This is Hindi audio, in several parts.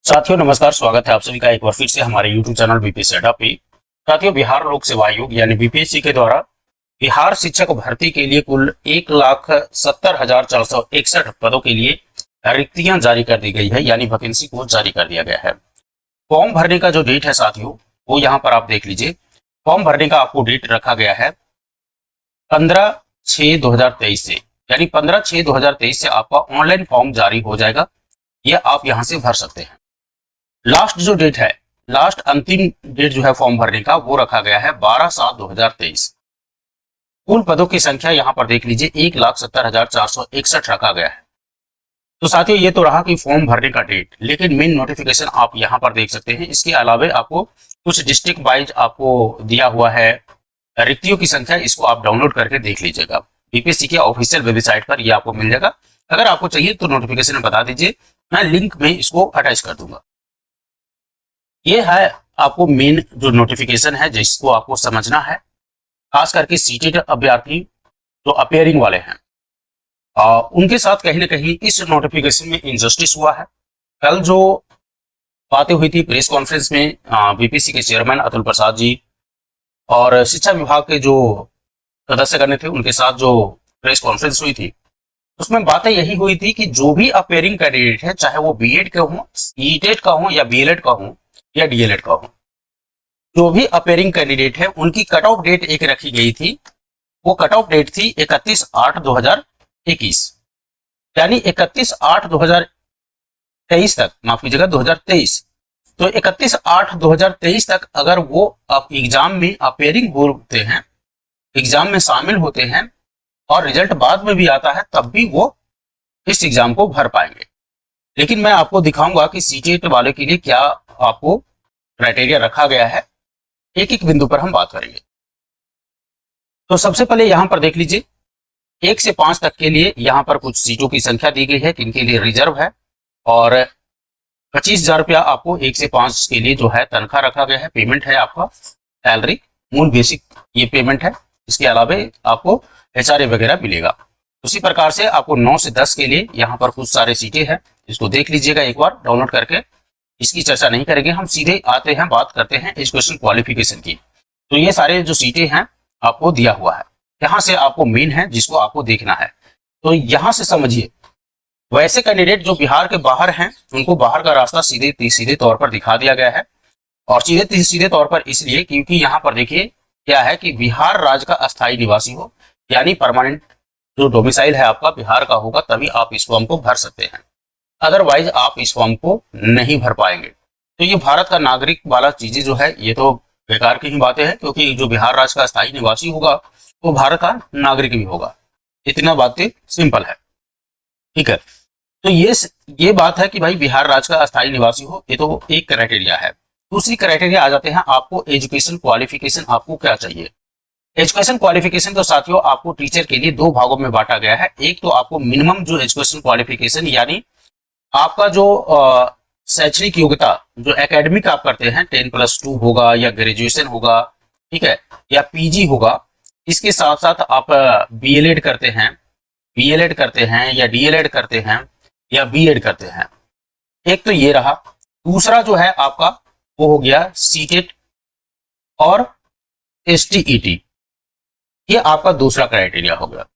साथियों नमस्कार, स्वागत है आप सभी का एक बार फिर से हमारे YouTube चैनल बीपीएससी अड्डा पे। साथियों, बिहार लोक सेवा आयोग यानी बीपीएससी के द्वारा बिहार शिक्षक भर्ती के लिए कुल 1,70,461 पदों के लिए रिक्तियां जारी कर दी गई है, यानी वैकेंसी को जारी कर दिया गया है। फॉर्म भरने का जो डेट है साथियों, वो यहाँ पर आप देख लीजिए। फॉर्म भरने का आपको डेट रखा गया है 15/6/2023 से, यानी 15/6/2023 से आपका ऑनलाइन फॉर्म जारी हो जाएगा। यह आप यहाँ से भर सकते हैं। लास्ट जो डेट है, लास्ट अंतिम डेट जो है फॉर्म भरने का, वो रखा गया है 12/7/2023। कुल पदों की संख्या यहाँ पर देख लीजिए 1,70,461 रखा गया है। तो साथियों, ये तो रहा कि फॉर्म भरने का डेट, लेकिन मेन नोटिफिकेशन आप यहाँ पर देख सकते हैं। इसके अलावा आपको कुछ डिस्ट्रिक्ट वाइज आपको दिया हुआ है रिक्तियों की संख्या, इसको आप डाउनलोड करके देख लीजिएगा। बीपीएससी के ऑफिशियल वेबसाइट पर ये आपको मिल जाएगा। अगर आपको चाहिए तो नोटिफिकेशन में बता दीजिए, मैं लिंक में इसको अटैच कर दूंगा। ये है आपको मेन जो नोटिफिकेशन है, जिसको आपको समझना है। खास करके सीटेट अभ्यर्थी जो अपेयरिंग वाले हैं, उनके साथ कहीं ना कहीं इस नोटिफिकेशन में इनजस्टिस हुआ है। कल जो बातें हुई थी प्रेस कॉन्फ्रेंस में, बीपीएससी के चेयरमैन अतुल प्रसाद जी और शिक्षा विभाग के जो सदस्यगण थे, उनके साथ जो प्रेस कॉन्फ्रेंस हुई थी, उसमें बातें यही हुई थी कि जो भी अपेयरिंग कैंडिडेट है, चाहे वो बीएड का हो, सीटेट का हो, या बीएलएड का हो, या डीएलएड का हो, जो भी अपेयरिंग कैंडिडेट है, उनकी कट ऑफ डेट एक रखी गई थी। वो कट ऑफ डेट थी 31/8/2021, यानी 31/8/2023 तक, माफ कीजिएगा 2023। तो 31/8/2023 तक अगर वो एग्जाम में अपेयरिंग होते हैं, एग्जाम में शामिल होते हैं और रिजल्ट बाद में भी आता है, तब भी वो इस एग्जाम को भर पाएंगे। लेकिन मैं आपको दिखाऊंगा कि सीटेट वाले के लिए क्या आपको क्राइटेरिया रखा गया है। एक एक बिंदु पर हम बात करेंगे। तो सबसे पहले यहां पर देख लीजिए, 1 से 5 तक के लिए यहां पर कुछ सीटों की संख्या दी गई है, किनके लिए रिजर्व है, और 25,000 रुपया आपको 1 से 5 के लिए जो है तनख्वाह रखा गया है। पेमेंट है आपका सैलरी, मूल बेसिक ये पेमेंट है। इसके अलावा आपको एचआरए वगैरह मिलेगा। उसी प्रकार से आपको 9 से 10 के लिए यहाँ पर कुछ सारे सीटें हैं, इसको देख लीजिएगा एक बार डाउनलोड करके। इसकी चर्चा नहीं करेंगे, हम सीधे आते हैं, बात करते हैं एजुकेशन क्वालिफिकेशन की। तो ये सारे जो सीटें हैं आपको दिया हुआ है, यहाँ से आपको मेन है जिसको आपको देखना है। तो यहाँ से समझिए, वैसे कैंडिडेट जो बिहार के बाहर हैं, उनको बाहर का रास्ता सीधे तौर पर दिखा दिया गया है। और सीधे तौर पर इसलिए क्योंकि यहाँ पर देखिए क्या है कि बिहार राज्य का अस्थायी निवासी हो, यानी परमानेंट जो डोमिसाइल है आपका बिहार का होगा, तभी आप इस फॉर्म को भर सकते हैं। अदरवाइज आप इस फॉर्म को नहीं भर पाएंगे। तो ये भारत का नागरिक वाला चीजें जो है, ये तो बेकार की ही बातें हैं, क्योंकि जो बिहार राज्य का स्थायी निवासी होगा वो भारत का नागरिक भी होगा। इतना बातें सिंपल है, ठीक है। तो ये बात है कि भाई बिहार राज्य का अस्थायी निवासी हो, ये तो एक क्राइटेरिया है। दूसरी क्राइटेरिया आ जाते हैं, आपको एजुकेशन क्वालिफिकेशन आपको क्या चाहिए। एजुकेशन क्वालिफिकेशन तो साथियों आपको टीचर के लिए 2 भागों में बांटा गया है। एक तो आपको मिनिमम जो एजुकेशन क्वालिफिकेशन, यानी आपका जो शैक्षणिक योग्यता जो एकेडमिक आप करते हैं, 10+2 होगा या ग्रेजुएशन होगा, ठीक है, या पीजी होगा। इसके साथ साथ आप बीएलएड करते हैं या डीएलएड करते हैं या बीएड करते हैं। एक तो ये रहा। दूसरा जो है आपका वो हो गया सीटेट और एसटीईटी, ये आपका दूसरा क्राइटेरिया हो गया।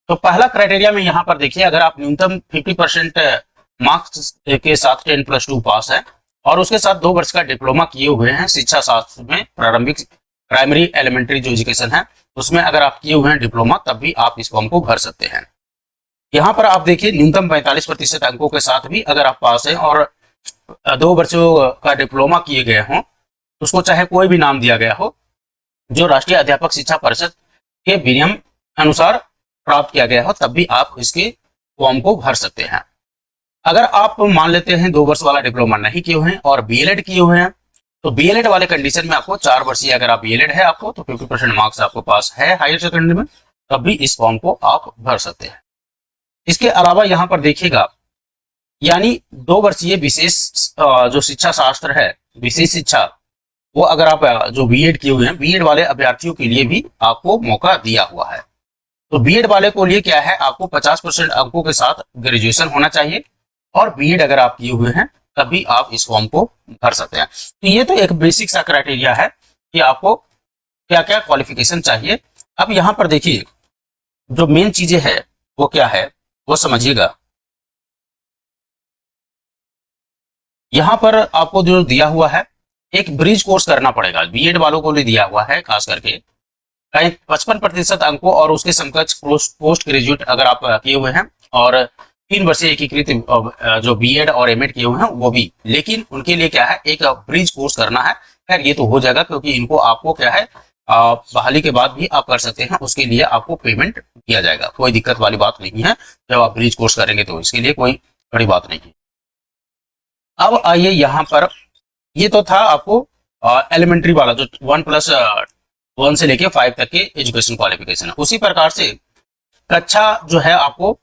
तो पहला क्राइटेरिया में यहां पर देखिए, अगर आप न्यूनतम 50% मार्क्स के साथ 10+2 पास है और उसके साथ 2 वर्ष का डिप्लोमा किए हुए हैं शिक्षा शास्त्र में, प्रारंभिक प्राइमरी एलिमेंट्री जो एजुकेशन है उसमें अगर आप किए हुए हैं डिप्लोमा, तब भी आप इस फॉर्म को भर सकते हैं। यहाँ पर आप देखिए, न्यूनतम 45% अंकों के साथ भी अगर आप पास हैं और 2 वर्षों का डिप्लोमा किए गए हों, उसको चाहे कोई भी नाम दिया गया हो, जो राष्ट्रीय अध्यापक शिक्षा परिषद के विनियम अनुसार प्राप्त किया गया हो, तब भी आप इसके फॉर्म को भर सकते हैं। अगर आप मान लेते हैं 2 वर्ष वाला डिप्लोमा नहीं किए हुए हैं और बीएलएड किए हुए हैं, तो बीएलएड वाले कंडीशन में आपको 4 वर्षीय अगर आप बीएलएड है आपको, तो 50% मार्क्स आपको पास है हायर सेकेंडरी में, तब भी इस फॉर्म को आप भर सकते हैं। इसके अलावा यहाँ पर देखिएगा, यानी 2 वर्षीय विशेष जो शिक्षा शास्त्र है, विशेष शिक्षा, वो अगर आप जो बीएड किए हुए हैं, बीएड वाले अभ्यर्थियों के लिए भी आपको मौका दिया हुआ है। तो बीएड वाले को लिए क्या है, आपको 50% अंकों के साथ ग्रेजुएशन होना चाहिए और बीएड अगर आप किए हुए हैं तभी आप इस फॉर्म को भर सकते हैं। तो ये तो एक बेसिक सा क्राइटेरिया है कि आपको क्या क्या क्वालिफिकेशन चाहिए। अब यहाँ पर देखिए जो मेन चीजें है वो क्या है वो समझिएगा। यहाँ पर आपको जो दिया हुआ है एक ब्रिज कोर्स करना पड़ेगा, बीएड वालों को लिए दिया हुआ है खास करके। कहीं 55% अंकों और उसके समकक्ष पोस्ट ग्रेजुएट अगर आप किए हुए हैं और 3 वर्षीय एकीकृत जो बीएड और एमएड किए हुए हैं वो भी, लेकिन उनके लिए क्या है एक ब्रिज कोर्स करना है। खैर ये तो हो जाएगा क्योंकि इनको आपको क्या है बहाली के बाद भी आप कर सकते हैं, उसके लिए आपको पेमेंट किया जाएगा, कोई दिक्कत वाली बात नहीं है। जब आप ब्रिज कोर्स करेंगे तो इसके लिए कोई बड़ी बात नहीं है। अब आइए यहाँ पर, ये तो था आपको एलिमेंट्री वाला जो 1+1 से लेके 5 तक के एजुकेशन क्वालिफिकेशन है। उसी प्रकार से कक्षा जो है आपको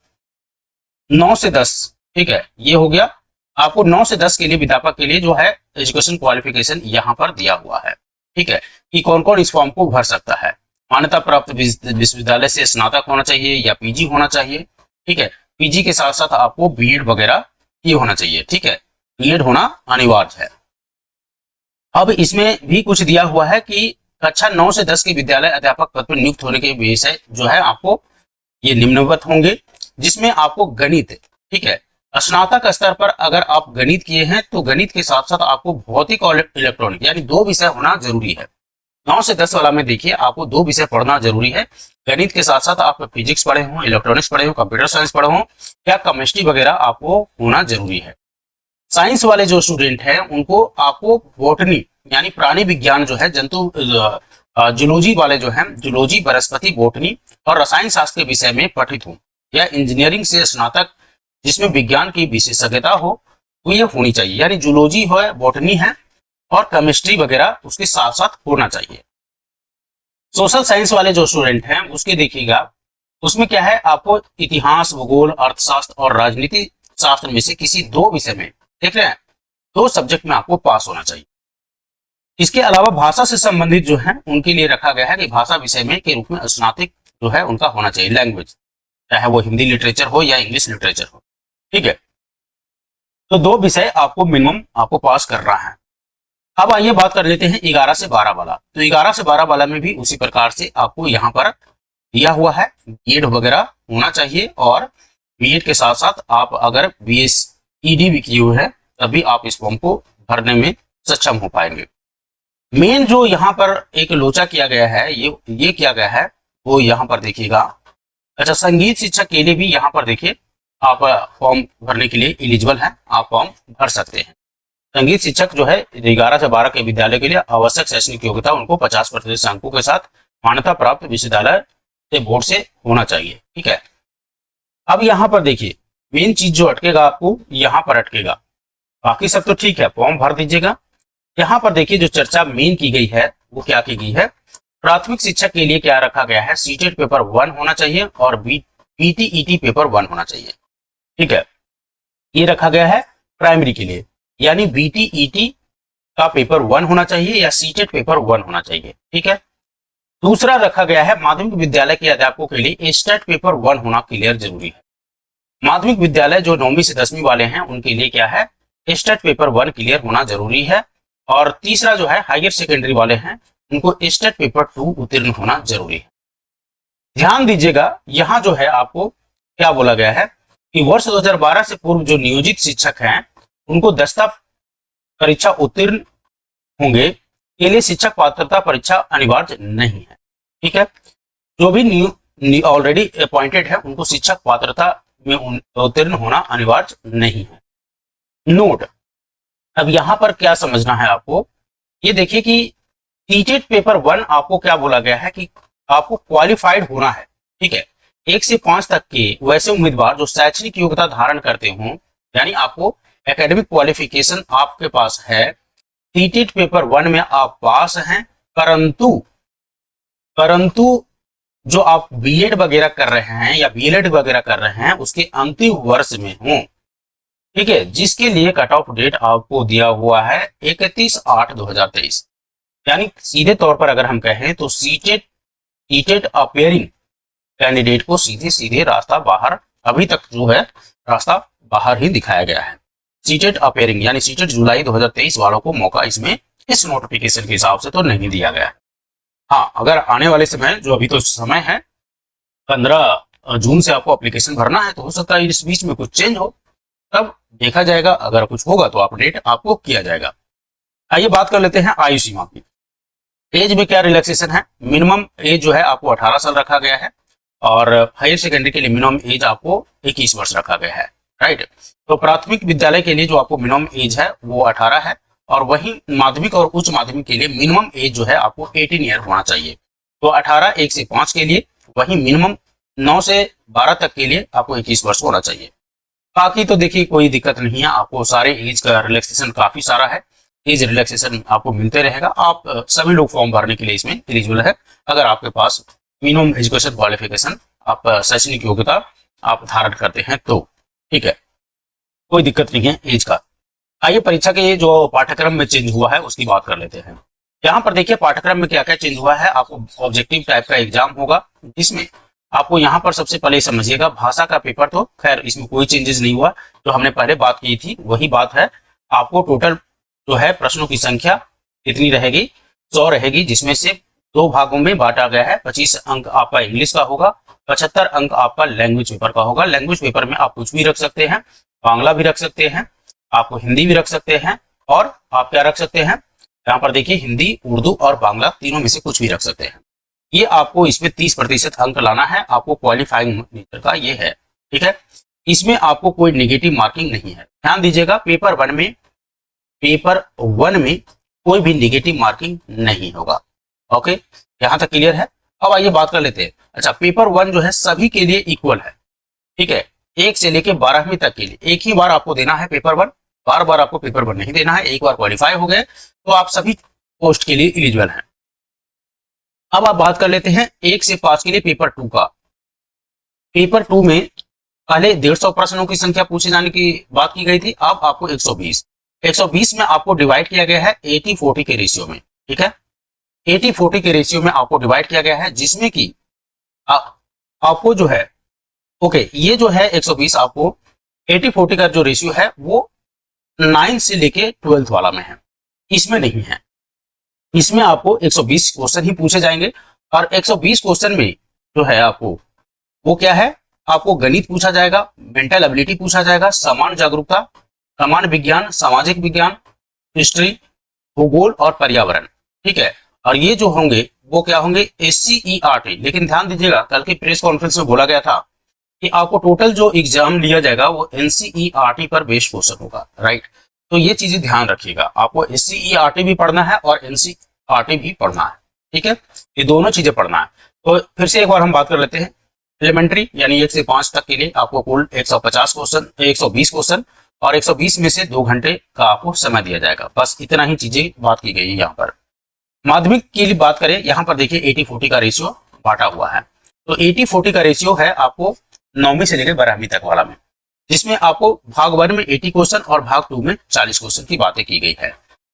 9 से 10, ठीक है, ये हो गया। आपको 9 से 10 के लिए विद्यापक के लिए जो है एजुकेशन क्वालिफिकेशन यहाँ पर दिया हुआ है, ठीक है, कि कौन कौन इस फॉर्म को भर सकता है। मान्यता प्राप्त विश्वविद्यालय से स्नातक होना चाहिए या पीजी होना चाहिए, ठीक है। पीजी के साथ साथ आपको बीएड वगैरह ये होना चाहिए, ठीक है, बीएड होना अनिवार्य है। अब इसमें भी कुछ दिया हुआ है कि कक्षा 9 से 10 के विद्यालय अध्यापक पद पर नियुक्त होने के विषय जो है आपको ये निम्नवत होंगे, जिसमें आपको गणित, ठीक है, स्नातक स्तर पर अगर आप गणित किए हैं तो गणित के साथ साथ आपको भौतिक और इलेक्ट्रॉनिक यानी 2 विषय होना जरूरी है। 9 से 10 वाला में देखिए आपको 2 विषय पढ़ना जरूरी है। गणित के साथ साथ आप फिजिक्स पढ़े हो, इलेक्ट्रॉनिक्स पढ़े हो, कंप्यूटर साइंस पढ़े हो या केमिस्ट्री वगैरह आपको होना जरूरी है। साइंस वाले जो स्टूडेंट हैं उनको आपको बॉटनी यानी प्राणी विज्ञान जो है जंतु जूलॉजी वाले जो हैं जूलॉजी, वनस्पति, बॉटनी और रसायन शास्त्र के विषय में पठित हो या इंजीनियरिंग से स्नातक जिसमें विज्ञान की विशेषज्ञता हो तो ये होनी चाहिए, यानी जूलॉजी है, बॉटनी है और केमिस्ट्री वगैरह उसके साथ साथ होना चाहिए। सोशल साइंस वाले जो स्टूडेंट हैं उसके देखिएगा, उसमें क्या है आपको इतिहास, भूगोल, अर्थशास्त्र और राजनीति शास्त्र में से किसी 2 विषय में, देख रहे हैं, 2 सब्जेक्ट में आपको पास होना चाहिए। इसके अलावा भाषा से संबंधित जो है उनके लिए रखा गया है कि भाषा विषय में के रूप में स्नातक जो है उनका होना चाहिए, लैंग्वेज, चाहे वो हिंदी लिटरेचर हो या इंग्लिश लिटरेचर हो, ठीक है। तो 2 विषय आपको मिनिमम आपको पास करना है। अब आइए बात कर लेते हैं 11 से 12 वाला। तो 11 से 12 वाला में भी उसी प्रकार से आपको यहाँ पर दिया हुआ है बीएड वगैरह होना चाहिए और बीएड के साथ साथ आप अगर बीएसईडी भी किए हुए हैं तभी आप इस फॉर्म को भरने में सक्षम हो पाएंगे। मेन जो यहाँ पर एक लोचा किया गया है ये किया गया है वो यहाँ पर देखिएगा। अच्छा, संगीत शिक्षक के लिए भी यहाँ पर देखिए आप फॉर्म भरने के लिए एलिजिबल हैं, आप फॉर्म भर सकते हैं। संगीत शिक्षक जो है 11 से 12 के विद्यालय के लिए आवश्यक शैक्षणिक योग्यता उनको 50% अंकों के साथ मान्यता प्राप्त विश्वविद्यालय से बोर्ड से होना चाहिए, ठीक है। अब यहाँ पर देखिए मेन चीज जो अटकेगा आपको यहाँ पर अटकेगा, बाकी सब तो ठीक है, फॉर्म भर दीजिएगा। यहाँ पर देखिए जो चर्चा मेन की गई है वो क्या की गई है, प्राथमिक शिक्षक के लिए क्या रखा गया है, सीटेट पेपर 1 होना चाहिए और पीटीईटी पेपर 1 होना चाहिए, ठीक है। ये रखा गया है प्राइमरी के लिए, यानी बीटीईटी का पेपर 1 होना चाहिए या सीटेट पेपर 1 होना चाहिए, ठीक है। दूसरा रखा गया है माध्यमिक विद्यालय के अध्यापकों के लिए स्टेट पेपर 1 होना क्लियर जरूरी है। माध्यमिक विद्यालय जो 9वीं से 10वीं वाले हैं उनके लिए क्या है, स्टेट पेपर 1 क्लियर होना जरूरी है। और तीसरा जो है हायर सेकेंडरी वाले हैं उनको स्टेट पेपर 2 उत्तीर्ण होना जरूरी है। ध्यान दीजिएगा यहाँ जो है आपको क्या बोला गया है कि वर्ष 2012 से पूर्व जो नियोजित शिक्षक हैं उनको दस्ता परीक्षा उत्तीर्ण होंगे के लिए शिक्षक पात्रता परीक्षा अनिवार्य नहीं है, ठीक है। जो भी ऑलरेडी अपॉइंटेड है उनको शिक्षक पात्रता में उत्तीर्ण होना अनिवार्य नहीं है। नोट, अब यहां पर क्या समझना है आपको, ये देखिए कि सीटेट पेपर 1 आपको क्या बोला गया है कि आपको क्वालिफाइड होना है, ठीक है। 1 से 5 तक के वैसे उम्मीदवार जो शैक्षणिक योग्यता धारण करते हों, यानी आपको एकेडमिक क्वालिफिकेशन आपके पास है, सीटेट पेपर 1 में आप पास हैं, परंतु जो आप बीएड वगैरह कर रहे हैं या बीएलएड वगैरह कर रहे हैं उसके अंतिम वर्ष में हो, ठीक है, जिसके लिए कट ऑफ डेट आपको दिया हुआ है 31/8/2023। यानी सीधे तौर पर अगर हम कहें तो सीटेट अपेयरिंग कैंडिडेट को सीधे रास्ता बाहर, अभी तक जो है रास्ता बाहर ही दिखाया गया है। सीटेट अपेयरिंग यानी सीटेट जुलाई 2023 वालों को मौका इसमें इस नोटिफिकेशन के हिसाब से तो नहीं दिया गया है। हाँ, अगर आने वाले समय जो अभी तो समय है 15 जून से आपको एप्लीकेशन भरना है, तो हो सकता है इस बीच में कुछ चेंज हो, तब देखा जाएगा। अगर कुछ होगा तो अपडेट आपको किया जाएगा। आइए बात कर लेते हैं आयु सीमा की। एज में क्या रिलैक्सेशन है। मिनिमम एज जो है आपको 18 साल रखा गया है और हायर सेकेंडरी के लिए मिनिमम एज आपको 21 वर्ष रखा गया है, राइट। तो प्राथमिक विद्यालय के लिए जो आपको मिनिमम एज है वो 18 है और वही माध्यमिक और उच्च माध्यमिक के लिए मिनिमम एज जो है आपको 18 ईयर होना चाहिए। तो 18 1 से 5 के लिए, वही मिनिमम 9 से 12 तक के लिए आपको 21 वर्ष होना चाहिए। बाकी तो देखिए कोई दिक्कत नहीं है, आपको सारे एज का रिलैक्सेशन काफी सारा है, एज रिलैक्सेशन आपको मिलते रहेगा। आप सभी लोग फॉर्म भरने के लिए इसमें एलिजिबल है, अगर आपके पास मिनिमम एजुकेशन क्वालिफिकेशन, आप शैक्षणिक योग्यता आप धारण करते हैं तो, ठीक है, कोई दिक्कत नहीं है एज का। आइए परीक्षा के जो पाठ्यक्रम में चेंज हुआ है उसकी बात कर लेते हैं। यहाँ पर देखिए पाठ्यक्रम में क्या क्या चेंज हुआ है। आपको ऑब्जेक्टिव टाइप का एग्जाम होगा, जिसमें आपको यहाँ पर सबसे पहले समझिएगा भाषा का पेपर, तो खैर इसमें कोई चेंजेस नहीं हुआ, जो हमने पहले बात की थी वही बात है। आपको टोटल जो है प्रश्नों की संख्या कितनी रहेगी, 100 रहेगी, जिसमें से 2 भागों में बांटा गया है। 25 अंक आपका इंग्लिश का होगा, 75 अंक आपका लैंग्वेज पेपर का होगा। लैंग्वेज पेपर में आप कुछ भी रख सकते हैं, बांग्ला भी रख सकते हैं, आपको हिंदी भी रख सकते हैं, और आप क्या रख सकते हैं, यहाँ पर देखिए हिंदी, उर्दू और बांग्ला तीनों में से कुछ भी रख सकते हैं। ये आपको इसमें 30% अंक लाना है, आपको क्वालिफाइंग नेचर का ये है, ठीक है। इसमें आपको कोई नेगेटिव मार्किंग नहीं है, ध्यान दीजिएगा। पेपर वन में कोई भी नेगेटिव मार्किंग नहीं होगा। ओके, यहां तक क्लियर है। अब आइए बात कर लेते हैं। अच्छा, पेपर 1 जो है सभी के लिए इक्वल है, ठीक है, 1 से लेके 12वीं तक के लिए एक ही बार आपको देना है पेपर 1, बार बार आपको पेपर 1 नहीं देना है। एक बार क्वालिफाई हो गए तो आप सभी पोस्ट के लिए एलिजिबल हैं। अब आप बात कर लेते हैं 1 से 5 के लिए पेपर 2 का। पेपर 2 में पहले 150 प्रश्नों की संख्या पूछे जाने की बात की गई थी, अब आपको 120 में आपको डिवाइड किया गया है 80-40 के रेशियो में, ठीक है। 80-40 के रेशियो में आपको डिवाइड किया गया है, जिसमें कि आपको जो है, ओके, ये जो है 120 आपको 80-40 का जो रेशियो है वो 9 से लेके 12th वाला में है, इसमें नहीं है। इसमें आपको 120 क्वेश्चन ही पूछे जाएंगे और 120 क्वेश्चन में जो है आपको वो क्या है, आपको गणित पूछा जाएगा, मेंटल एबिलिटी पूछा जाएगा, सामान्य जागरूकता, सामान्य विज्ञान, सामाजिक विज्ञान, हिस्ट्री, भूगोल और पर्यावरण, ठीक है। और ये जो होंगे वो क्या होंगे, SCERT। लेकिन ध्यान दीजिएगा, कल के प्रेस कॉन्फ्रेंस में बोला गया था कि आपको टोटल जो एग्जाम लिया जाएगा वो NCERT पर बेस्ड क्वेश्चन होगा, राइट। तो ये चीजें ध्यान रखिएगा, आपको SCERT भी पढ़ना है और NCERT भी पढ़ना है, ठीक है, ये दोनों चीजें पढ़ना है। तो फिर से एक बार हम बात कर लेते हैं। एलिमेंट्री यानी 1 से 5 तक के लिए आपको कुल 150 क्वेश्चन, 120 क्वेश्चन और 120 में से 2 घंटे का आपको समय दिया जाएगा। बस इतना ही चीजें बात की गई है यहाँ पर। माध्यमिक के लिए बात करें, यहाँ पर देखिए 80-40 का रेशियो बांटा हुआ है। तो 80-40 का रेशियो है आपको 9वीं से लेकर 12वीं तक वाला में, जिसमें आपको भाग 1 में 80 क्वेश्चन और भाग 2 में 40 क्वेश्चन की बातें की गई है।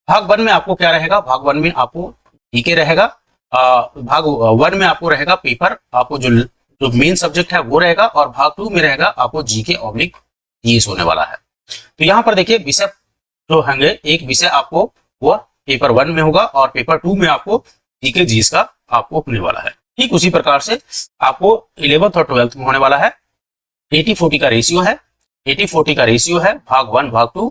भाग 1 में आपको क्या रहेगा, भाग 1 में आपको जीके रहेगा, भाग 1 में आपको रहेगा पेपर, आपको जो मेन सब्जेक्ट है वो रहेगा, और भाग 2 में रहेगा आपको जीके ऑब्लिक जीएस होने वाला है। तो यहाँ पर देखिए विषय जो होंगे, एक विषय आपको वो पेपर 1 में होगा और पेपर 2 में आपको जीके जीएस का आपको होने वाला है। ठीक उसी प्रकार से आपको 11th और 12th में होने वाला है। 80-40 का रेशियो है, 80-40 का रेशियो है, भाग 1 भाग 2,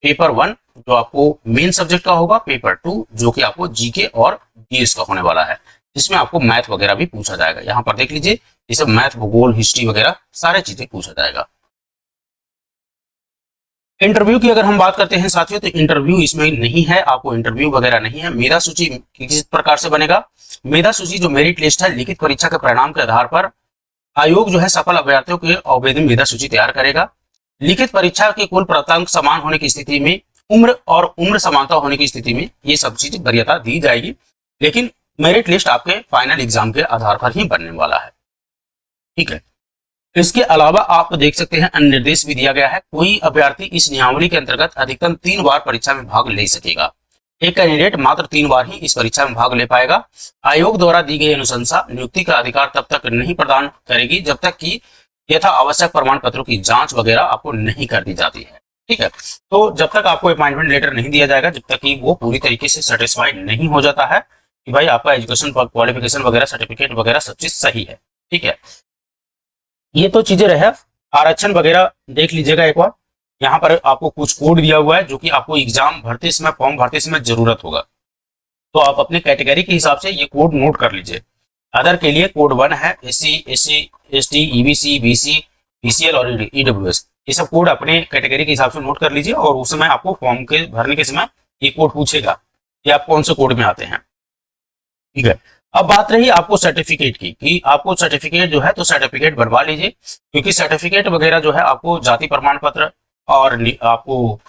पेपर 1 जो आपको मेन सब्जेक्ट का होगा, पेपर 2 जो कि आपको जीके और जीएस का होने वाला है, जिसमें आपको मैथ वगैरह भी पूछा जाएगा। यहाँ पर देख लीजिए, ये सब मैथ, भूगोल, हिस्ट्री वगैरह सारे चीजें पूछा जाएगा। इंटरव्यू की अगर हम बात करते हैं साथियों, तो इंटरव्यू इसमें नहीं है, आपको इंटरव्यू वगैरह नहीं है। मेधा सूची किस प्रकार से बनेगा, मेधा सूची जो मेरिट लिस्ट है, लिखित परीक्षा के परिणाम के आधार पर आयोग जो है सफल अभ्यर्थियों के आवेदन मेधा सूची तैयार करेगा। लिखित परीक्षा के कुल प्राप्तांक समान होने की स्थिति में, उम्र समानता होने की स्थिति में ये सब चीज वरीयता दी जाएगी, लेकिन मेरिट लिस्ट आपके फाइनल एग्जाम के आधार पर ही बनने वाला है, ठीक है। इसके अलावा आप देख सकते हैं अन्य निर्देश भी दिया गया है। कोई अभ्यर्थी इस नियमावली के अंतर्गत अधिकतम 3 बार परीक्षा में भाग ले सकेगा। एक कैंडिडेट मात्र 3 बार ही इस परीक्षा में भाग ले पाएगा। आयोग द्वारा दी गई अनुशंसा नियुक्ति का अधिकार तब तक नहीं प्रदान करेगी जब तक कि यथा आवश्यक प्रमाण पत्रों की जांच वगैरह आपको नहीं कर दी जाती है। ठीक है। तो जब तक आपको अपॉइंटमेंट लेटर नहीं दिया जाएगा, जब तक कि वो पूरी तरीके से सेटिस्फाइड नहीं हो जाता है कि भाई आपका एजुकेशन क्वालिफिकेशन वगैरह सर्टिफिकेट वगैरह सब चीज सही है। ठीक है, ये तो चीजें रहे। आरक्षण वगैरह देख लीजिएगा एक बार। यहाँ पर आपको कुछ कोड दिया हुआ है जो कि आपको एग्जाम भरते समय, फॉर्म भरते समय जरूरत होगा। तो आप अपने कैटेगरी के हिसाब से ये कोड नोट कर लीजिए। अदर के लिए कोड 1 है, SC, ST, EBC, BC, PCL और EWS। ये सब कोड अपने कैटेगरी के हिसाब से नोट कर लीजिए और उस समय आपको फॉर्म के भरने के समय ये कोड पूछेगा कि आप कौन से कोड में आते हैं। ठीक है, अब बात रही आपको सर्टिफिकेट की कि आपको सर्टिफिकेट जो है तो सर्टिफिकेट बनवा लीजिए, क्योंकि सर्टिफिकेट वगैरह जो है आपको जाति प्रमाण पत्र और आपको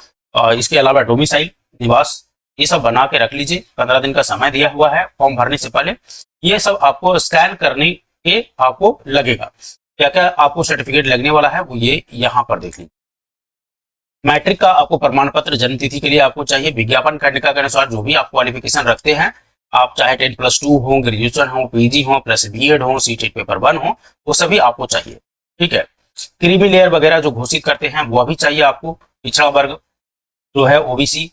इसके अलावा डोमिसाइल निवास ये सब बना के रख लीजिए। 15 दिन का समय दिया हुआ है फॉर्म भरने से पहले। ये सब आपको स्कैन करने के आपको लगेगा। क्या क्या आपको सर्टिफिकेट लगने वाला है वो ये यहाँ पर देख लीजिए। मैट्रिक का आपको प्रमाण पत्र जन्म तिथि के लिए आपको चाहिए। विज्ञापन खंडिका के अनुसार जो भी आप क्वालिफिकेशन रखते हैं, आप चाहे 10+2 हो, ग्रेजुएशन हो, PG हो, प्लस BEd हो, CTET पेपर 1 हो, वो सभी आपको चाहिए। ठीक है, क्रीमी लेयर वगैरह जो घोषित करते हैं वो भी चाहिए आपको। पिछड़ा वर्ग जो है OBC,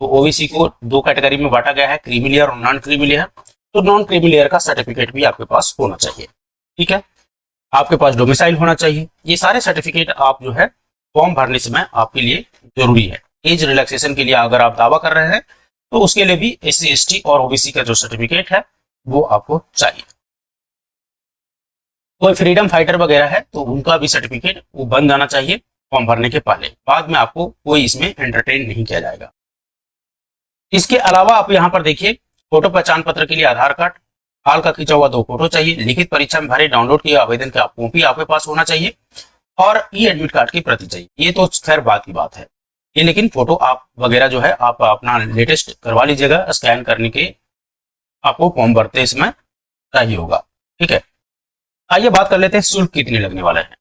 तो OBC को 2 कैटेगरी में बांटा गया है, क्रीमी लेयर और नॉन क्रीमी लेयर। तो नॉन क्रीमी लेयर का सर्टिफिकेट भी आपके पास होना चाहिए। ठीक है, आपके पास डोमिसाइल होना चाहिए। ये सारे सर्टिफिकेट आप जो है फॉर्म भरने समय आपके लिए जरूरी है। एज रिलैक्सेशन के लिए अगर आप दावा कर रहे हैं तो उसके लिए भी SC, ST और OBC का जो सर्टिफिकेट है वो आपको चाहिए। कोई फ्रीडम फाइटर वगैरह है तो उनका भी सर्टिफिकेट वो बन जाना चाहिए फॉर्म भरने के पहले। बाद में आपको कोई इसमें एंटरटेन नहीं किया जाएगा। इसके अलावा आप यहाँ पर देखिए, फोटो पहचान पत्र के लिए आधार कार्ड, हाल का खींचा हुआ 2 फोटो चाहिए। लिखित परीक्षा में भरे डाउनलोड किए आवेदन का कॉपी आपके पास होना चाहिए और एडमिट कार्ड की प्रति चाहिए। ये तो खैर बात की बात है ये, लेकिन फोटो आप वगैरह जो है आप अपना लेटेस्ट करवा लीजिएगा। स्कैन करने के आपको फॉर्म भरते समय चाहिए होगा। ठीक है, आइए बात कर लेते हैं शुल्क कितने लगने वाला है,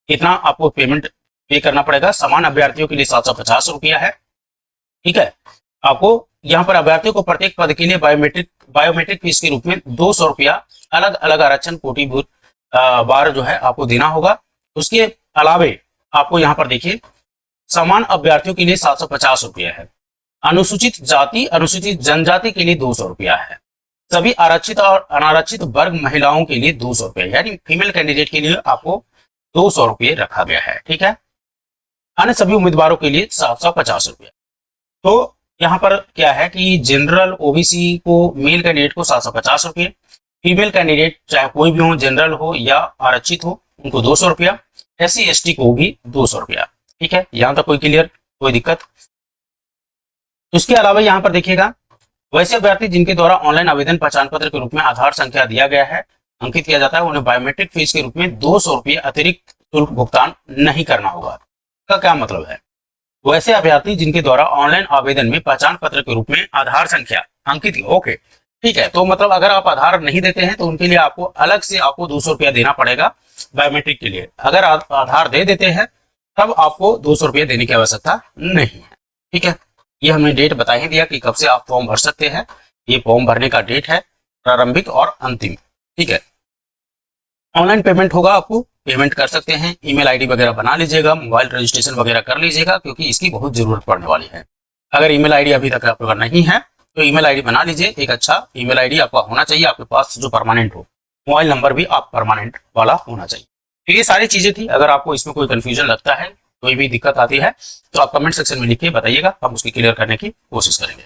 कितना आपको पेमेंट पे करना पड़ेगा। समान अभ्यर्थियों के लिए 750 रुपया है। ठीक है, आपको यहाँ पर अभ्यर्थियों को प्रत्येक पद के लिए बायोमेट्रिक फीस के रूप में 200 रुपया अलग अलग आरक्षण कोटि बार जो है आपको देना होगा। उसके अलावे आपको यहाँ पर देखिए, समान अभ्यर्थियों के लिए 750 रुपया है। अनुसूचित जाति, अनुसूचित जनजाति के लिए 200 रुपया है। सभी आरक्षित और अनारक्षित वर्ग महिलाओं के लिए 200 रुपया, यानी फीमेल कैंडिडेट के लिए आपको 200 रुपये रखा गया है। ठीक है, अन्य सभी उम्मीदवारों के लिए 750 रुपया। तो यहाँ पर क्या है कि जनरल OBC को, मेल कैंडिडेट को 750 रुपये, फीमेल कैंडिडेट चाहे कोई भी हो, जनरल हो या आरक्षित हो, उनको 200 रुपया, SC ST को भी 200 रुपया। ठीक है, यहाँ तक कोई क्लियर, कोई दिक्कत? उसके अलावा यहाँ पर देखिएगा, वैसे अभ्यर्थी जिनके द्वारा ऑनलाइन आवेदन पहचान पत्र के रूप में आधार संख्या दिया गया है, अंकित किया जाता है, उन्हें बायोमेट्रिक फीस के रूप में 200 रुपये अतिरिक्त शुल्क भुगतान नहीं करना होगा। इसका क्या मतलब है? वैसे अभ्यर्थी जिनके द्वारा ऑनलाइन आवेदन में पहचान पत्र के रूप में आधार संख्या अंकित, ओके ठीक है, तो मतलब अगर आप आधार नहीं देते हैं तो उनके लिए आपको अलग से आपको 200 रुपया देना पड़ेगा बायोमेट्रिक के लिए। अगर आप आधार दे देते हैं तब आपको 200 रुपया देने की आवश्यकता नहीं है। ठीक है, ये हमने डेट बता ही दिया कि कब से आप फॉर्म भर सकते हैं। ये फॉर्म भरने का डेट है प्रारंभिक और अंतिम। ठीक है, ऑनलाइन पेमेंट होगा, आपको पेमेंट कर सकते हैं। ईमेल आईडी वगैरह बना लीजिएगा, मोबाइल रजिस्ट्रेशन वगैरह कर लीजिएगा, क्योंकि इसकी बहुत जरूरत पड़ने वाली है। अगर ईमेल आईडी अभी तक आपका नहीं है तो ईमेल आईडी बना लीजिए। एक अच्छा ईमेल आईडी आपका होना चाहिए आपके पास जो परमानेंट हो। मोबाइल नंबर भी आप परमानेंट वाला होना चाहिए। तो ये सारी चीजें थी। अगर आपको इसमें कोई कंफ्यूजन लगता है, कोई भी दिक्कत आती है तो आप कमेंट सेक्शन में लिख के बताइएगा, हम उसकी क्लियर करने की कोशिश करेंगे।